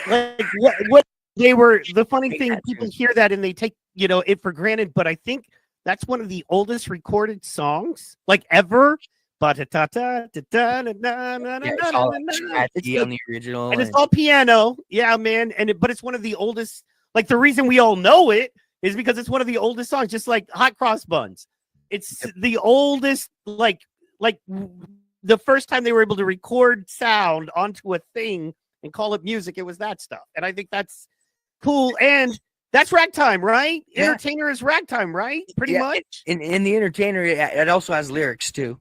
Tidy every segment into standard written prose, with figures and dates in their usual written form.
Like what they were. The funny Great thing, people tattoos. hear that and they take it for granted. But I think that's one of the oldest recorded songs like ever. Yeah, it's all like It's scratchy the on the original, and it's and all piano. Yeah, man. But it's one of the oldest. Like the reason we all know it is because it's one of the oldest songs, just like Hot Cross Buns. It's the oldest, like the first time they were able to record sound onto a thing and call it music, it was that stuff. And I think that's cool. And that's ragtime, right? yeah, Entertainer is ragtime, right? Pretty yeah. much. In the Entertainer, it also has lyrics too.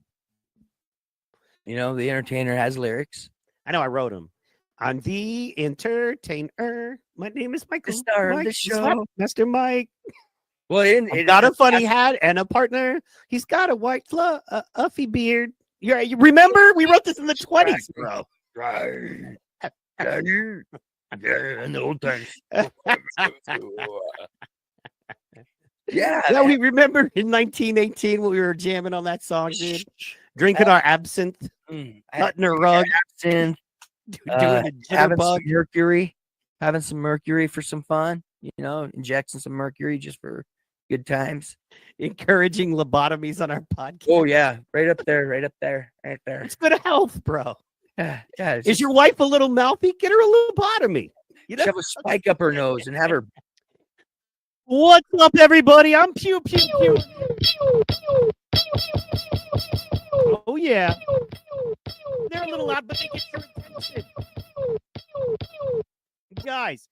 The Entertainer has lyrics. I know I wrote them. I'm the entertainer. My name is The Michael. star of Mike, the show. Master Mike. Well, I've got a funny hat and a partner. He's got a white uffy beard. You remember? We wrote this in the 20s, bro. Right. Yeah, in the old times. Yeah, Yeah, we remember in 1918 when we were jamming on that song, dude. Drinking our absinthe, cutting a rug, absinthe, doing a having some mercury for some fun. Injecting some mercury just for good times. encouraging lobotomies on our podcast. Oh yeah, right up there, right there. It's good health, bro. Yeah. Is your wife a little mouthy? Get her a lobotomy. Shove a spike up her nose and have her. What's up, everybody? I'm Pew Pew Pew. Oh yeah. They're a little loud, but they get your attention. Guys,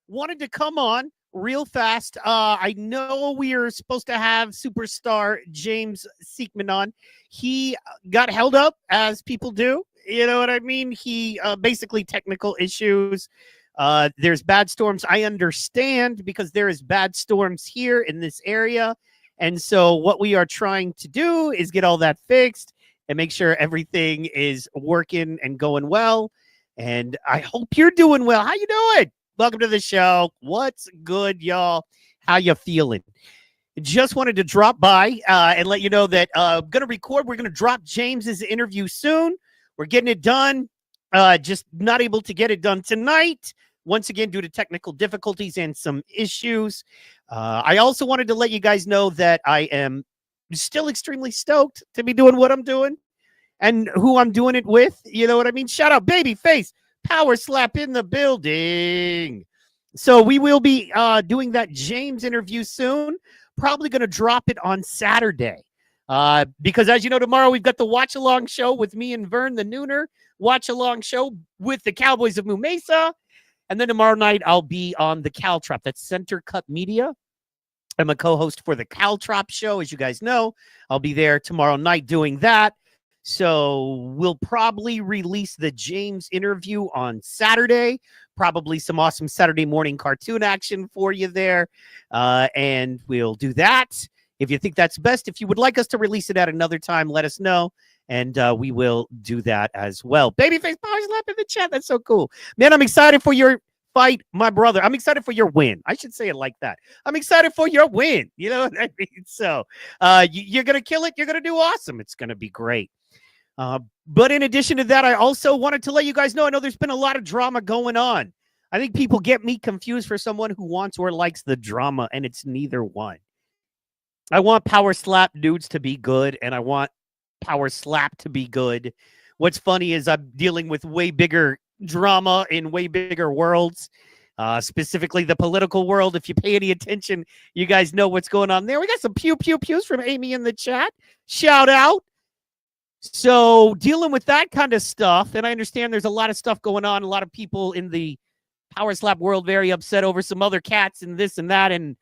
wanted to come on real fast. I know we are supposed to have superstar James Siekman on. He got held up, as people do. You know what I mean? He basically technical issues. There's bad storms. I understand because there is bad storms here in this area. And so what we are trying to do is get all that fixed and make sure everything is working and going well. And I hope you're doing well. How you doing? Welcome to the show. What's good, y'all? How you feeling? Just wanted to drop by and let you know that I'm going to record. We're going to drop James's interview soon. We're getting it done. Just not able to get it done tonight. Once again, due to technical difficulties and some issues. I also wanted to let you guys know that I am still extremely stoked to be doing what I'm doing and who I'm doing it with. You know what I mean? Shout out Babyface Power Slap in the building. So we will be doing that James interview soon. Probably going to drop it on Saturday. Because as you know, tomorrow we've got the watch along show with me and Vern, the Nooner watch along show with the Cowboys of Moo Mesa. And then tomorrow night I'll be on the Caltrop. That's Center Cut Media. I'm a co-host for the Caltrop show. As you guys know, I'll be there tomorrow night doing that. So we'll probably release the James interview on Saturday. Probably some awesome Saturday morning cartoon action for you there. And we'll do that. If you think that's best, if you would like us to release it at another time, let us know. And we will do that as well. Babyface Power Slap in the chat. That's so cool. Man, I'm excited for your fight, my brother. I'm excited for your win. I should say it like that. I'm excited for your win. You know what I mean? So you're going to kill it. You're going to do awesome. It's going to be great. But in addition to that, I also wanted to let you guys know, I know there's been a lot of drama going on. I think people get me confused for someone who wants or likes the drama, and it's neither one. I want Power Slap dudes to be good, and I want Power Slap to be good. What's funny is I'm dealing with way bigger drama in way bigger worlds, specifically the political world. If you pay any attention, you guys know what's going on there. We got some pews from Amy in the chat. Shout out. So dealing with that kind of stuff, and I understand there's a lot of stuff going on. A lot of people in the Power Slap world very upset over some other cats and this and that. And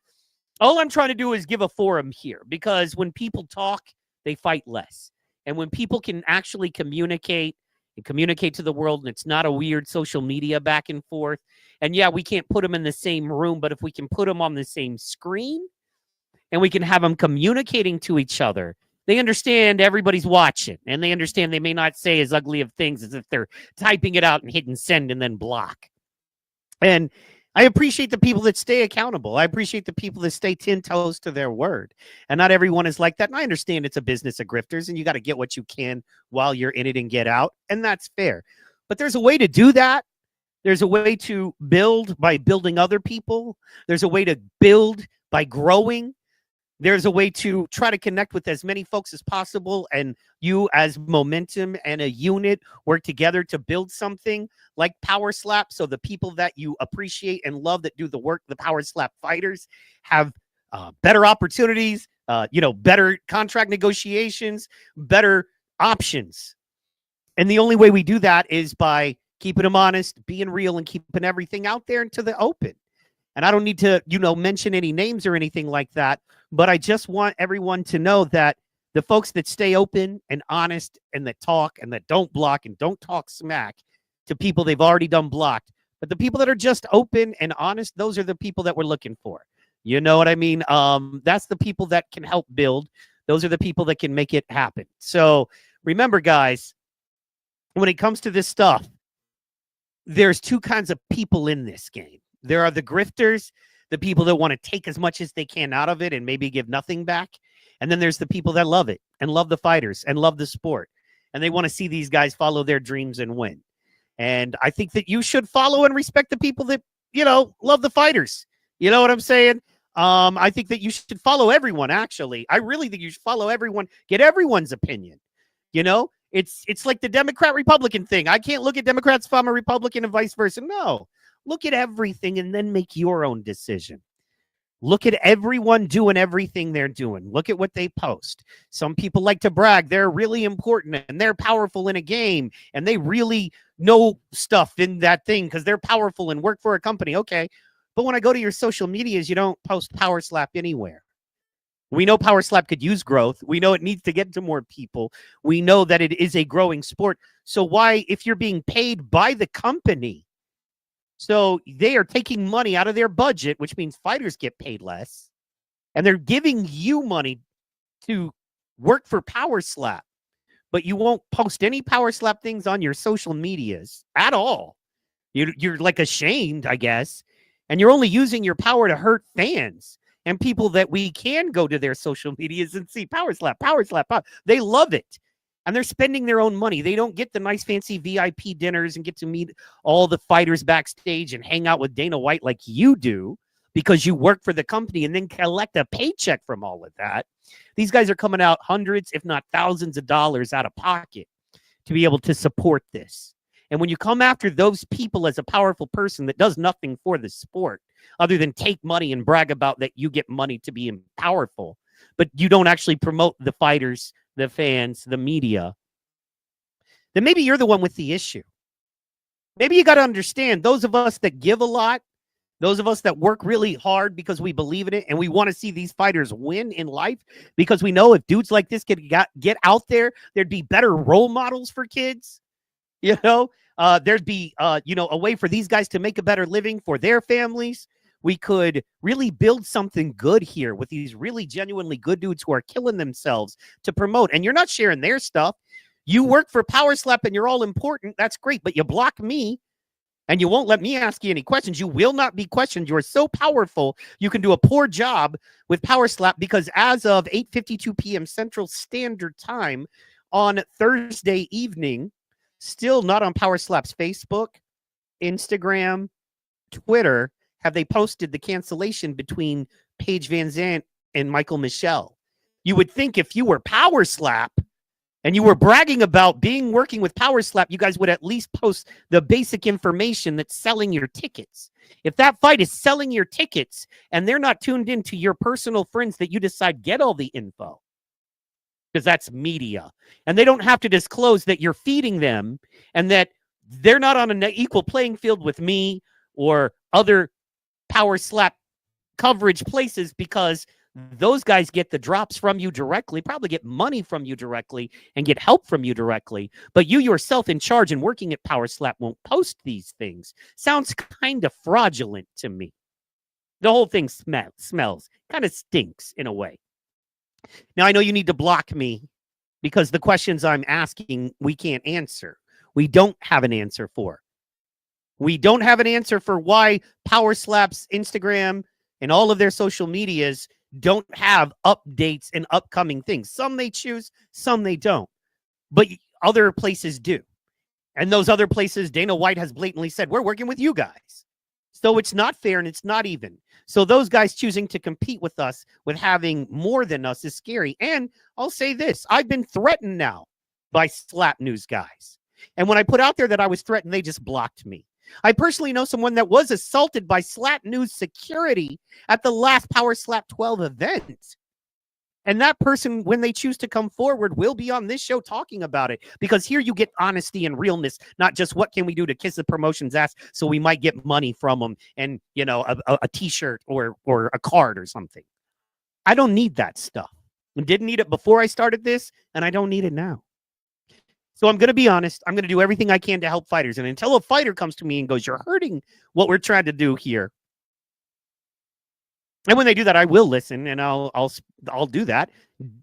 all I'm trying to do is give a forum here, because when people talk, they fight less. And when people can actually communicate and communicate to the world, and it's not a weird social media back and forth. And yeah, we can't put them in the same room, but if we can put them on the same screen and we can have them communicating to each other, they understand everybody's watching, and they understand they may not say as ugly of things as if they're typing it out and hitting send and then block. And I appreciate the people that stay accountable. I appreciate the people that stay 10 toes to their word. And not everyone is like that. And I understand it's a business of grifters, and you got to get what you can while you're in it and get out. And that's fair. But there's a way to do that There's a way to build by building other people. There's a way to build by growing. There's a way to try to connect with as many folks as possible, and you as momentum and a unit work together to build something like Power Slap. So the people that you appreciate and love that do the work, the Power Slap fighters, have better opportunities, better contract negotiations, better options. And the only way we do that is by keeping them honest, being real, and keeping everything out there into the open. And I don't need to, mention any names or anything like that, but I just want everyone to know that the folks that stay open and honest and that talk and that don't block and don't talk smack to people they've already done blocked, but the people that are just open and honest, those are the people that we're looking for. You know what I mean? That's the people that can help build. Those are the people that can make it happen. So remember, guys, when it comes to this stuff, there's two kinds of people in this game. There are the grifters, the people that want to take as much as they can out of it and maybe give nothing back. And then there's the people that love it and love the fighters and love the sport. And they want to see these guys follow their dreams and win. And I think that you should follow and respect the people that, love the fighters. You know what I'm saying? I think that you should follow everyone, actually. I really think you should follow everyone, get everyone's opinion. It's like the Democrat-Republican thing. I can't look at Democrats if I'm a Republican and vice versa. No. Look at everything and then make your own decision. Look at everyone doing everything they're doing. Look at what they post. Some people like to brag. They're really important and they're powerful in a game and they really know stuff in that thing because they're powerful and work for a company. Okay. But when I go to your social medias, you don't post Power Slap anywhere. We know Power Slap could use growth. We know it needs to get to more people. We know that it is a growing sport. So why, if you're being paid by the company, so they are taking money out of their budget, which means fighters get paid less, and they're giving you money to work for Power Slap, but you won't post any Power Slap things on your social medias at all. You're like ashamed, I guess, and you're only using your power to hurt fans and people that we can go to their social medias and see Power Slap, Power Slap. They love it. And they're spending their own money. They don't get the nice fancy VIP dinners and get to meet all the fighters backstage and hang out with Dana White like you do because you work for the company and then collect a paycheck from all of that. These guys are coming out hundreds, if not thousands of dollars out of pocket to be able to support this. And when you come after those people as a powerful person that does nothing for the sport other than take money and brag about that you get money to be powerful, but you don't actually promote the fighters, the fans, the media, then maybe you're the one with the issue. Maybe you got to understand those of us that give a lot, those of us that work really hard because we believe in it and we want to see these fighters win in life because we know if dudes like this could get out there, there'd be better role models for kids. There'd be, a way for these guys to make a better living for their families. We could really build something good here with these really genuinely good dudes who are killing themselves to promote. And you're not sharing their stuff. You work for Power Slap and you're all important. That's great. But you block me and you won't let me ask you any questions. You will not be questioned. You are so powerful. You can do a poor job with Power Slap because as of 8:52 p.m. Central Standard Time on Thursday evening, still not on Power Slap's Facebook, Instagram, Twitter, have they posted the cancellation between Paige Van Zandt and Michael Michel. You would think if you were Power Slap and you were bragging about working with Power Slap, you guys would at least post the basic information that's selling your tickets. If that fight is selling your tickets and they're not tuned into your personal friends that you decide get all the info, because that's media, and they don't have to disclose that you're feeding them and that they're not on an equal playing field with me or other Power Slap coverage places because those guys get the drops from you directly, probably get money from you directly and get help from you directly. But you yourself in charge and working at Power Slap won't post these things. Sounds kind of fraudulent to me. The whole thing smells, kind of stinks in a way. Now, I know you need to block me because the questions I'm asking, we can't answer. We don't have an answer for. We don't have an answer for why Power Slap's Instagram and all of their social medias don't have updates and upcoming things. Some they choose, some they don't. But other places do. And those other places, Dana White has blatantly said, we're working with you guys. So it's not fair and it's not even. So those guys choosing to compete with us with having more than us is scary. And I'll say this, I've been threatened now by Slap News guys. And when I put out there that I was threatened, they just blocked me. I personally know someone that was assaulted by Slap News security at the last Power Slap 12 event. And that person, when they choose to come forward, will be on this show talking about it. Because here you get honesty and realness, not just what can we do to kiss the promotion's ass so we might get money from them and, you know, a T-shirt or a card or something. I don't need that stuff. I didn't need it before I started this, and I don't need it now. So I'm going to be honest. I'm going to do everything I can to help fighters. And until a fighter comes to me and goes, you're hurting what we're trying to do here. And when they do that, I will listen, and I'll do that.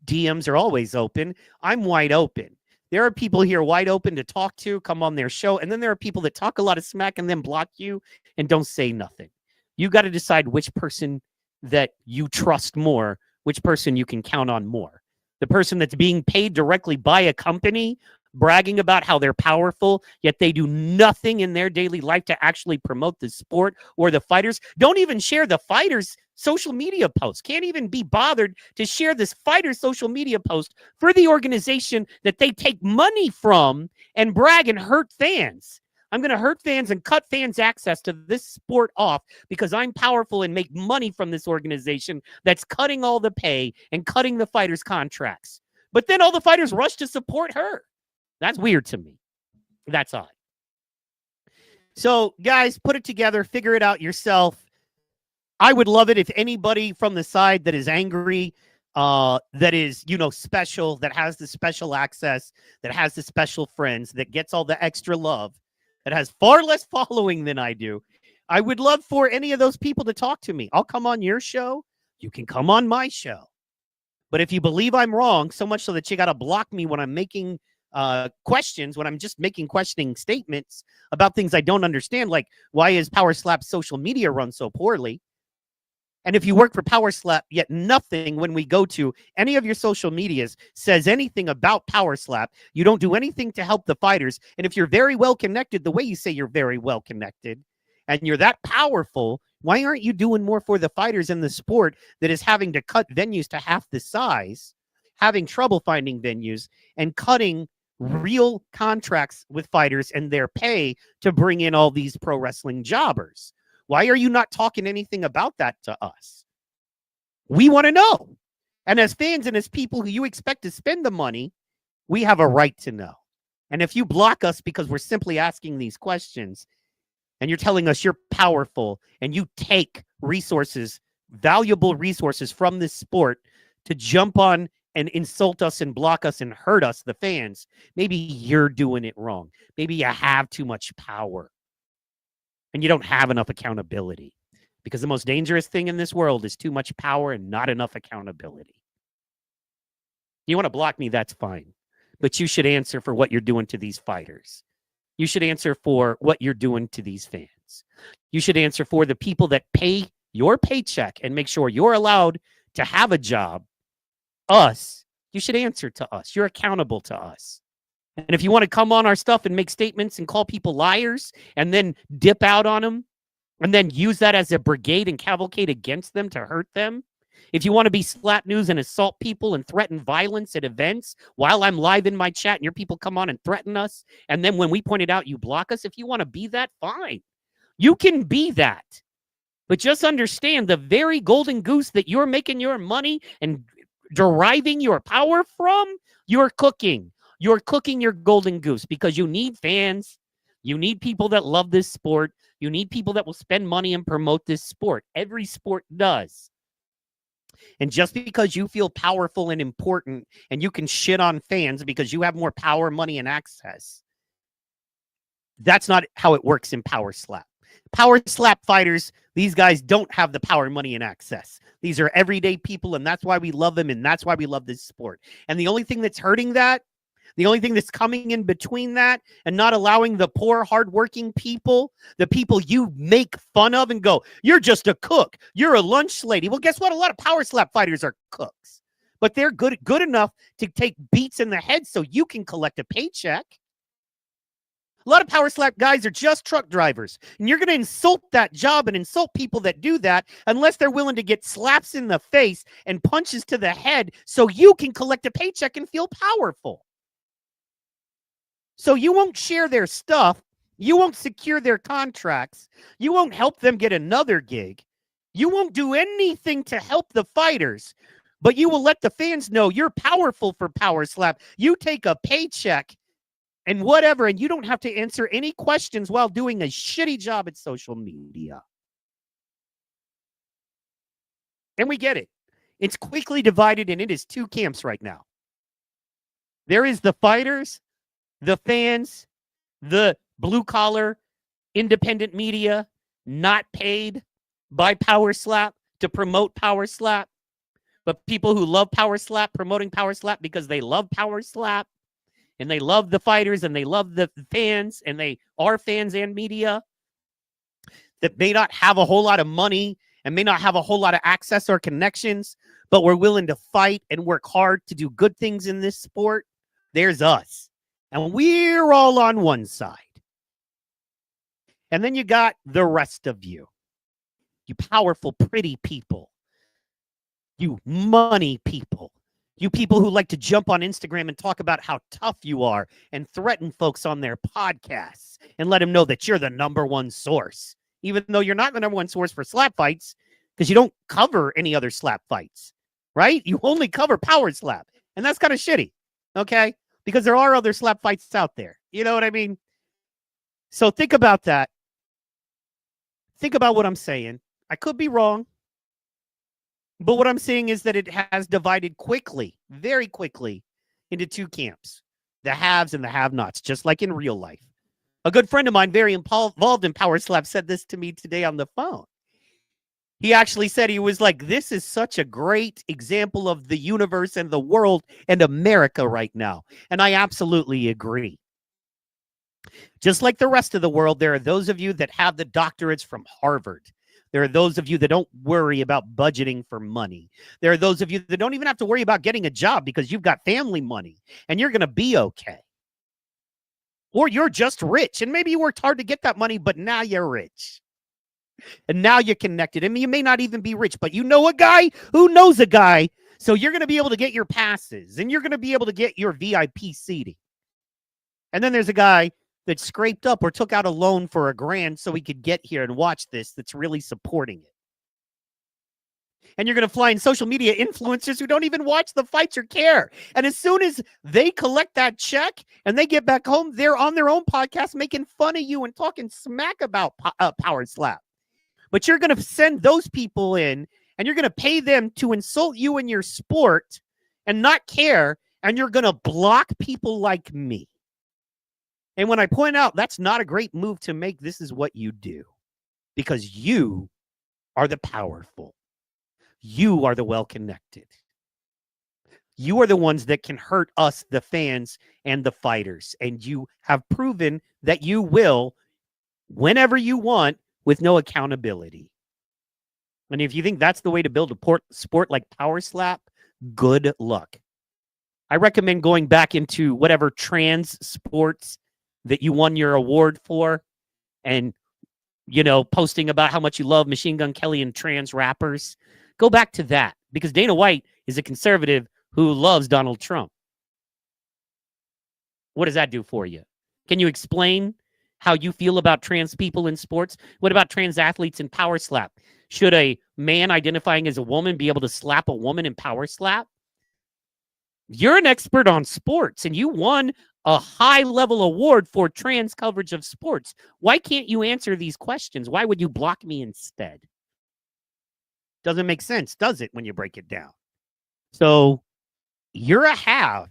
DMs are always open. I'm wide open. There are people here wide open to talk to, come on their show, and then there are people that talk a lot of smack and then block you and don't say nothing. You got to decide which person that you trust more, which person you can count on more. The person that's being paid directly by a company, bragging about how they're powerful, yet they do nothing in their daily life to actually promote the sport or the fighters. Don't even share the fighters' social media posts. Can't even be bothered to share this fighter's social media post for the organization that they take money from and brag and hurt fans. I'm going to hurt fans and cut fans' access to this sport off because I'm powerful and make money from this organization that's cutting all the pay and cutting the fighters' contracts. But then all the fighters rush to support her. That's weird to me. That's odd. So, guys, put it together. Figure it out yourself. I would love it if anybody from the side that is angry, that is, you know, special, that has the special access, that has the special friends, that gets all the extra love, that has far less following than I do. I would love for any of those people to talk to me. I'll come on your show. You can come on my show. But if you believe I'm wrong, so much so that you got to block me when I'm making questions, when I'm just making questioning statements about things I don't understand, like why is Power Slap's social media run so poorly? And if you work for Power Slap, yet nothing when we go to any of your social medias says anything about Power Slap, you don't do anything to help the fighters. And if you're very well connected, the way you say you're very well connected, and you're that powerful, why aren't you doing more for the fighters in the sport that is having to cut venues to half the size, having trouble finding venues, and cutting real contracts with fighters and their pay to bring in all these pro wrestling jobbers? Why are you not talking anything about that to us? We want to know. And as fans and as people who you expect to spend the money, we have a right to know. And if you block us because we're simply asking these questions and you're telling us you're powerful and you take resources, valuable resources from this sport to jump on and insult us and block us and hurt us, the fans, maybe you're doing it wrong. Maybe you have too much power. And you don't have enough accountability, because the most dangerous thing in this world is too much power and not enough accountability. You want to block me, that's fine. But you should answer for what you're doing to these fighters. You should answer for what you're doing to these fans. You should answer for the people that pay your paycheck and make sure you're allowed to have a job. Us. You should answer to us. You're accountable to us. And if you want to come on our stuff and make statements and call people liars and then dip out on them and then use that as a brigade and cavalcade against them to hurt them, if you want to be Slap News and assault people and threaten violence at events while I'm live in my chat and your people come on and threaten us, and then when we point it out, you block us, if you want to be that, fine. You can be that. But just understand the very golden goose that you're making your money and deriving your power from, you're cooking. You're cooking your golden goose because you need fans. You need people that love this sport. You need people that will spend money and promote this sport. Every sport does. And just because you feel powerful and important and you can shit on fans because you have more power, money, and access, that's not how it works in Power Slap. Power Slap fighters, these guys don't have the power, money, and access. These are everyday people, and that's why we love them, and that's why we love this sport. And the only thing that's hurting that, the only thing that's coming in between that and not allowing the poor, hardworking people, the people you make fun of and go, you're just a cook. You're a lunch lady. Well, guess what? A lot of Power Slap fighters are cooks. But they're good enough to take beats in the head so you can collect a paycheck. A lot of power slap guys are just truck drivers. And you're going to insult that job and insult people that do that unless they're willing to get slaps in the face and punches to the head so you can collect a paycheck and feel powerful. So you won't share their stuff. You won't secure their contracts. You won't help them get another gig. You won't do anything to help the fighters, but you will let the fans know you're powerful for Power Slap. You take a paycheck and whatever, and you don't have to answer any questions while doing a shitty job at social media. And we get it. It's quickly divided, and it is two camps right now. There is the fighters, the fans, the blue-collar, independent media, not paid by Power Slap to promote Power Slap, but people who love Power Slap promoting Power Slap because they love Power Slap, and they love the fighters, and they love the fans, and they are fans and media that may not have a whole lot of money and may not have a whole lot of access or connections, but we're willing to fight and work hard to do good things in this sport. There's us. And we're all on one side. And then you got the rest of you. You powerful, pretty people. You money people. You people who like to jump on Instagram and talk about how tough you are and threaten folks on their podcasts and let them know that you're the number one source, even though you're not the number one source for slap fights because you don't cover any other slap fights, right? You only cover Power Slap. And that's kind of shitty, okay? Because there are other slap fights out there. You know what I mean? So think about that. Think about what I'm saying. I could be wrong. But what I'm saying is that it has divided quickly, very quickly, into two camps, the haves and the have-nots, just like in real life. A good friend of mine, very involved in Power Slap, said this to me today on the phone. He actually said, he was like, this is such a great example of the universe and the world and America right now. And I absolutely agree. Just like the rest of the world, there are those of you that have the doctorates from Harvard. There are those of you that don't worry about budgeting for money. There are those of you that don't even have to worry about getting a job because you've got family money and you're going to be okay. Or you're just rich and maybe you worked hard to get that money, but now you're rich. And now you're connected. I mean, you may not even be rich, but you know a guy who knows a guy. So you're going to be able to get your passes and you're going to be able to get your VIP seating. And then there's a guy that scraped up or took out a loan for $1,000 so he could get here and watch this that's really supporting it. And you're going to fly in social media influencers who don't even watch the fights or care. And as soon as they collect that check and they get back home, they're on their own podcast making fun of you and talking smack about Power Slap. But you're going to send those people in and you're going to pay them to insult you in your sport and not care. And you're going to block people like me. And when I point out that's not a great move to make, this is what you do. Because you are the powerful. You are the well-connected. You are the ones that can hurt us, the fans and the fighters. And you have proven that you will, whenever you want, with no accountability. And if you think that's the way to build a sport like Power Slap, good luck. I recommend going back into whatever trans sports that you won your award for and, you know, posting about how much you love Machine Gun Kelly and trans rappers. Go back to that because Dana White is a conservative who loves Donald Trump. What does that do for you? Can you explain how you feel about trans people in sports? What about trans athletes in Power Slap? Should a man identifying as a woman be able to slap a woman in Power Slap? You're an expert on sports and you won a high-level award for trans coverage of sports. Why can't you answer these questions? Why would you block me instead? Doesn't make sense, does it, when you break it down? So you're a have,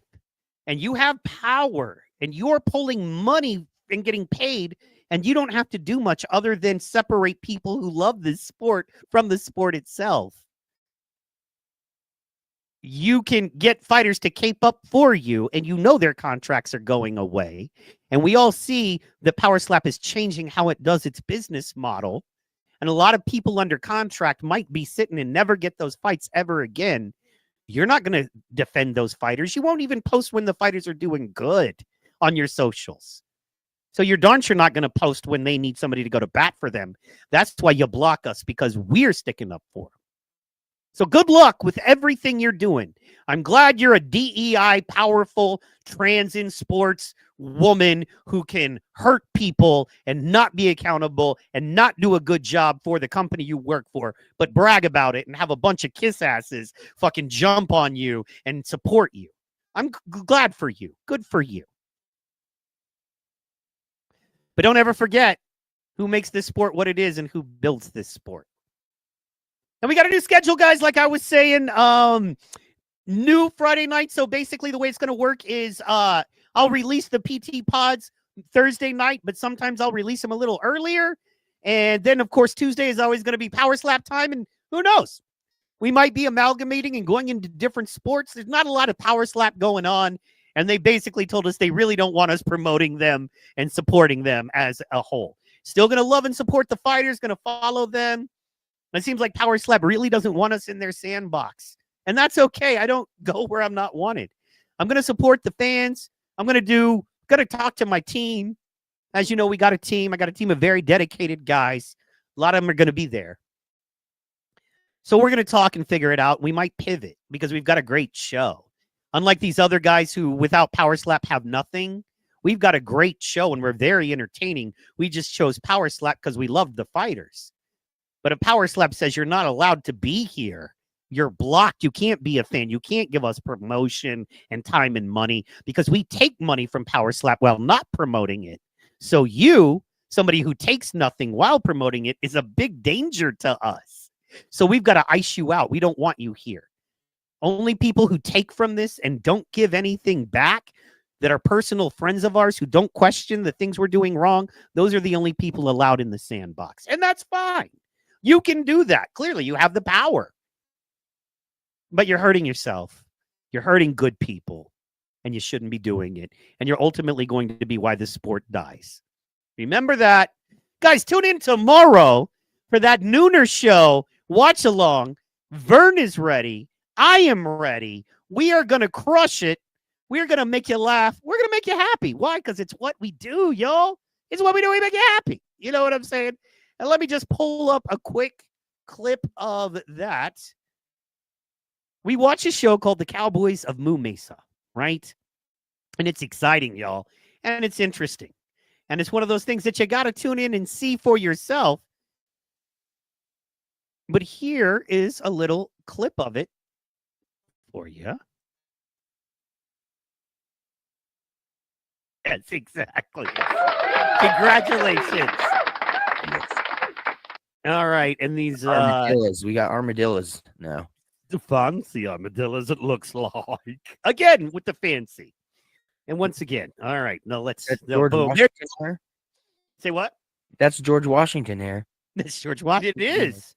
and you have power, and you're pulling money and getting paid, and you don't have to do much other than separate people who love this sport from the sport itself. You can get fighters to cape up for you, and you know their contracts are going away. And we all see that Power Slap is changing how it does its business model. And a lot of people under contract might be sitting and never get those fights ever again. You're not going to defend those fighters. You won't even post when the fighters are doing good on your socials. So you're darn sure not going to post when they need somebody to go to bat for them. That's why you block us, because we're sticking up for them. So good luck with everything you're doing. I'm glad you're a DEI powerful trans in sports woman who can hurt people and not be accountable and not do a good job for the company you work for, but brag about it and have a bunch of kiss asses fucking jump on you and support you. I'm glad for you. Good for you. But don't ever forget who makes this sport what it is and who builds this sport. And we got a new schedule, guys. Like I was saying, new Friday night. So basically the way it's going to work is I'll release the Ptpods Thursday night, but sometimes I'll release them a little earlier. And then, of course, Tuesday is always going to be Power Slap time. And who knows? We might be amalgamating and going into different sports. There's not a lot of Power Slap going on. And they basically told us they really don't want us promoting them and supporting them as a whole. Still going to love and support the fighters, going to follow them. It seems like Power Slap really doesn't want us in their sandbox. And that's okay. I don't go where I'm not wanted. I'm going to support the fans. I'm going to talk to my team. As you know, we got a team. I got a team of very dedicated guys. A lot of them are going to be there. So we're going to talk and figure it out. We might pivot because we've got a great show. Unlike these other guys who, without Power Slap, have nothing, we've got a great show and we're very entertaining. We just chose Power Slap because we loved the fighters. But if Power Slap says you're not allowed to be here, you're blocked. You can't be a fan. You can't give us promotion and time and money because we take money from Power Slap while not promoting it. So you, somebody who takes nothing while promoting it, is a big danger to us. So we've got to ice you out. We don't want you here. Only people who take from this and don't give anything back, that are personal friends of ours who don't question the things we're doing wrong, those are the only people allowed in the sandbox. And that's fine. You can do that. Clearly, you have the power. But you're hurting yourself. You're hurting good people. And you shouldn't be doing it. And you're ultimately going to be why the sport dies. Remember that. Guys, tune in tomorrow for that nooner show. Watch along. Vern is ready. I am ready. We are going to crush it. We're going to make you laugh. We're going to make you happy. Why? Because it's what we do, y'all. It's what we do. We make you happy. You know what I'm saying? And let me just pull up a quick clip of that. We watch a show called The Cowboys of Moo Mesa, right? And it's exciting, y'all. And it's interesting. And it's one of those things that you got to tune in and see for yourself. But here is a little clip of it for you. Yes, exactly. Congratulations. All right. And these armadillos. We got armadillos now. The fancy armadillos, it looks like. Again, with the fancy. And once again, all right. No, let's. George Washington hair. Say what? That's George Washington hair. That's George Washington. It is.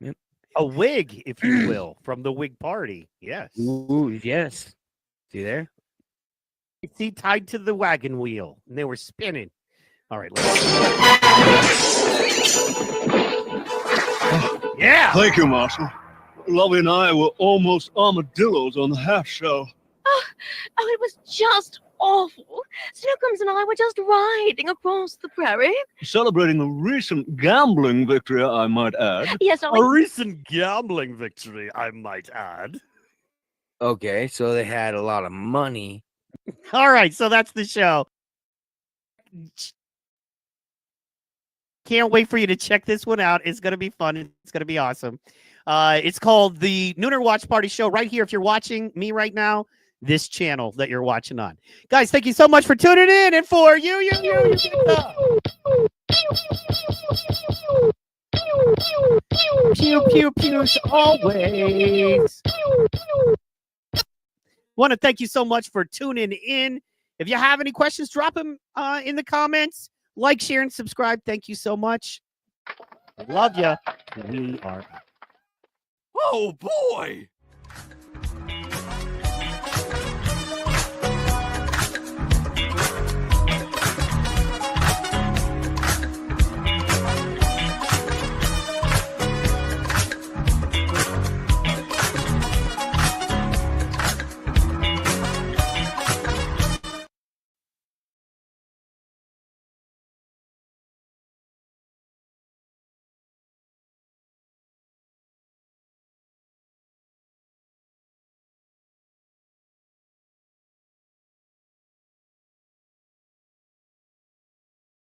Yep. A wig, if you will, from the Whig Party. Yes. Ooh, yes. See there? See, tied to the wagon wheel, and they were spinning. All right. Yeah. Thank you, Marshall. Lovey and I were almost armadillos on the half show. Oh, it was just awful. Snookums and I were just riding across the prairie. Celebrating a recent gambling victory, I might add. Yes, A recent gambling victory, I might add. Okay, so they had a lot of money. All right, so that's the show. Can't wait for you to check this one out. It's going to be fun. It's going to be awesome. It's called the Nooner Watch Party Show right here. If you're watching me right now, this channel that you're watching on. Guys, thank you so much for tuning in. And for you. Pew, pew, pews always. Want to thank you so much for tuning in. If you have any questions, drop them in the comments. Like, share, and subscribe. Thank you so much. Love you. We are out. Oh, boy.